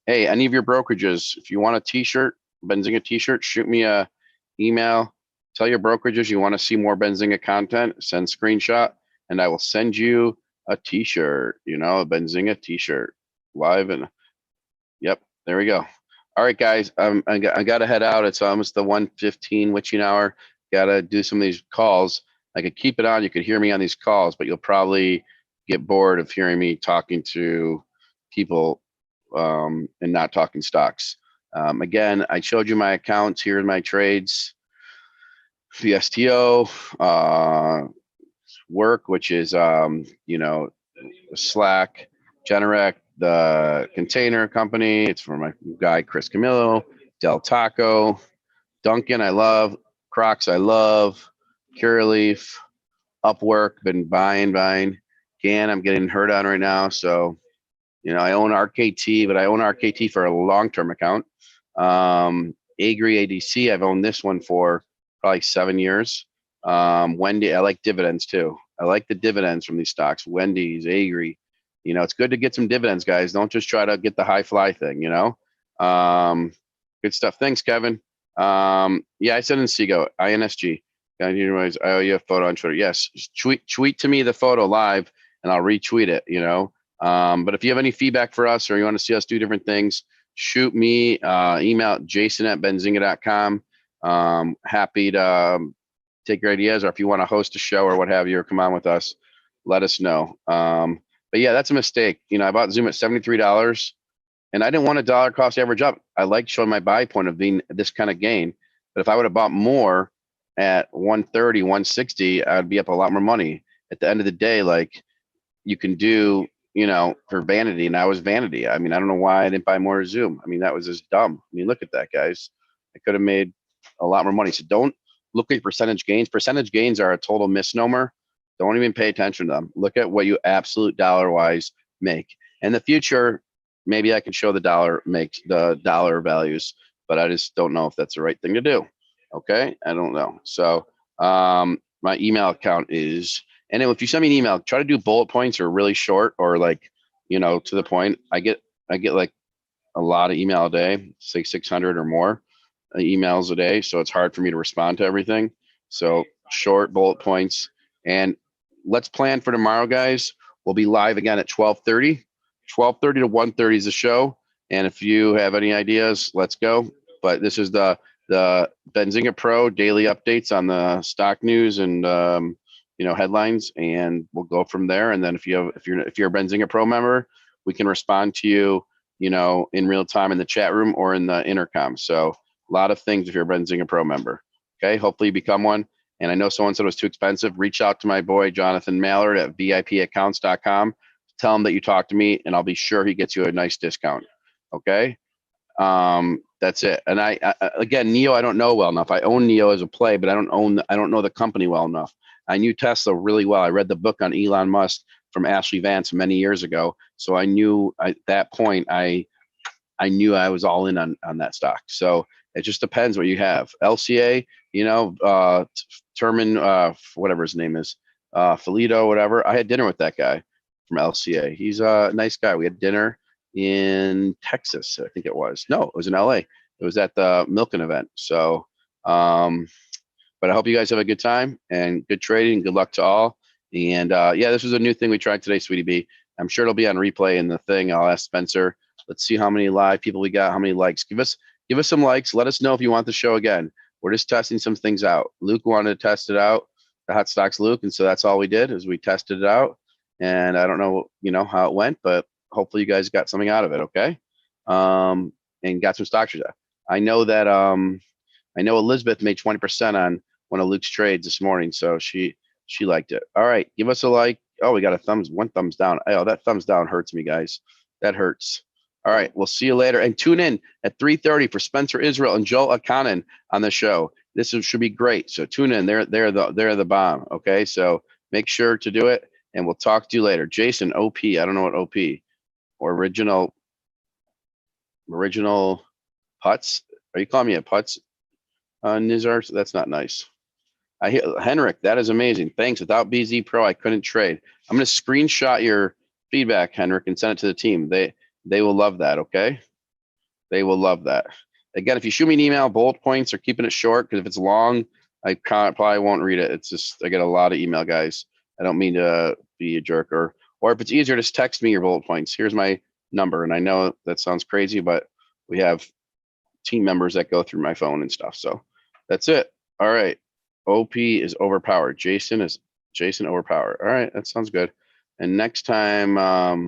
hey, any of your brokerages, if you want a T-shirt, Benzinga T-shirt, shoot me a email. Tell your brokerages you want to see more Benzinga content. Send screenshot, and I will send you a T-shirt. You know, a Benzinga T-shirt live. And yep, there we go. All right, guys, I got to head out. It's almost the 1:15 witching hour. Got to do some of these calls. I could keep it on. You could hear me on these calls, but you'll probably get bored of hearing me talking to people and not talking stocks. Again, I showed you my accounts. Here are my trades. The STO, work, which is, Slack, Generac, the container company. It's for my guy, Chris Camillo, Del Taco, Duncan, I love, Crocs, I love, Curaleaf, Upwork, been buying. Gan, I'm getting hurt on right now. So, I own RKT, but I own RKT for a long-term account. Agri ADC, I've owned this one for probably 7 years. Wendy, I like dividends too. I like the dividends from these stocks. Wendy's, Agri. It's good to get some dividends, guys. Don't just try to get the high fly thing, good stuff. Thanks, Kevin. Yeah, I said in Seago, INSG. Anyways, I owe you a photo on Twitter. Yes, tweet to me the photo live and I'll retweet it, But if you have any feedback for us or you want to see us do different things, shoot me, email jason@benzinga.com. Happy to take your ideas, or if you want to host a show or what have you, or come on with us, let us know. But yeah, that's a mistake. I bought Zoom at $73 and I didn't want a dollar cost average up. I like showing my buy point of being this kind of gain. But if I would have bought more at 130, 160, I'd be up a lot more money. At the end of the day, like you can do, for vanity, and I was vanity. I mean, I don't know why I didn't buy more Zoom. I mean, that was just dumb. I mean, look at that, guys. I could have made a lot more money. So don't look at percentage gains. Percentage gains are a total misnomer. Don't even pay attention to them. Look at what you absolute dollar-wise make. In the future, maybe I can show the dollar values, but I just don't know if that's the right thing to do. Okay, I don't know. So my email account is, and then if you send me an email, try to do bullet points or really short or like, to the point. I get like a lot of email a day, say 600 or more emails a day. So it's hard for me to respond to everything. So short bullet points, and let's plan for tomorrow, guys. We'll be live again at 12:30. 12:30 to 1:30 is the show. And if you have any ideas, let's go. But this is the Benzinga Pro daily updates on the stock news and headlines, and we'll go from there. And then if you're a Benzinga Pro member, we can respond to you, in real time in the chat room or in the intercom. So a lot of things if you're a Benzinga Pro member. Okay, hopefully you become one. And I know someone said it was too expensive. Reach out to my boy Jonathan Mallard at VIPaccounts.com. Tell him that you talked to me, and I'll be sure he gets you a nice discount. Okay. That's it. And I again, Neo, I don't know well enough. I own Neo as a play, but I don't know the company well enough. I knew Tesla really well. I read the book on Elon Musk from Ashley Vance many years ago. So I knew at that point, I knew I was all in on that stock. So it just depends what you have. LCA, Terman, whatever his name is, Felito, whatever. I had dinner with that guy from LCA. He's a nice guy. We had dinner in Texas, I think it was. No, it was in LA. It was at the Milken event. So, but I hope you guys have a good time and good trading. Good luck to all. And yeah, this was a new thing we tried today, Sweetie B. I'm sure it'll be on replay in the thing. I'll ask Spencer. Let's see how many live people we got, how many likes. Give us some likes. Let us know if you want the show again. We're just testing some things out. Luke wanted to test it out, the Hot Stocks Luke, and so that's all we did is we tested it out. And I don't know, how it went, but hopefully you guys got something out of it, okay? And got some stock trades. I know that I know Elizabeth made 20% on one of Luke's trades this morning, so she liked it. All right, give us a like. Oh, we got one thumbs down. Oh, that thumbs down hurts me, guys. That hurts. All right, we'll see you later. And tune in at 3:30 for Spencer Israel and Joel Akanen on the show. This should be great. So tune in. They're the bomb. Okay, so make sure to do it, and we'll talk to you later. Jason, OP. I don't know what OP or original putts. Are you calling me a putts, Nizar? That's not nice. I hear Henrik. That is amazing. Thanks. Without BZ Pro, I couldn't trade. I'm going to screenshot your feedback, Henrik, and send it to the team. They will love that. Okay. They will love that. Again, if you shoot me an email, bullet points or keeping it short, because if it's long, I probably won't read it. It's just I get a lot of email, guys. I don't mean to be a jerk, or if it's easier, just text me your bullet points. Here's my number, and I know that sounds crazy, but we have team members that go through my phone and stuff. So that's it. All right. OP is overpowered. Jason overpowered. All right, that sounds good. And next time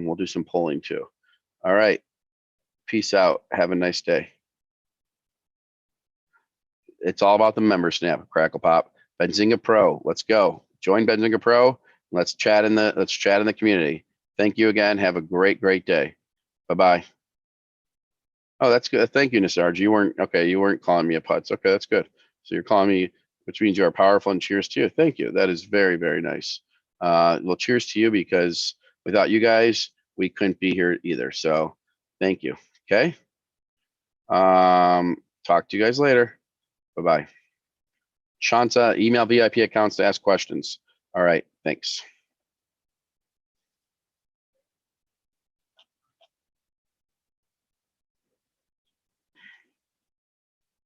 we'll do some polling too. All right. Peace out. Have a nice day. It's all about the member snap. Crackle pop. Benzinga Pro. Let's go. Join Benzinga Pro. Let's chat in the community. Thank you again. Have a great day. Bye-bye. Oh, that's good. Thank you, Nisarj. You weren't calling me a putz. Okay, that's good. So you're calling me, which means you are powerful, and cheers to you. Thank you. That is very, very nice. Well, cheers to you, because without you guys, we couldn't be here either. So thank you. Okay. Talk to you guys later. Bye-bye. Shanta, email VIP accounts to ask questions. All right. Thanks.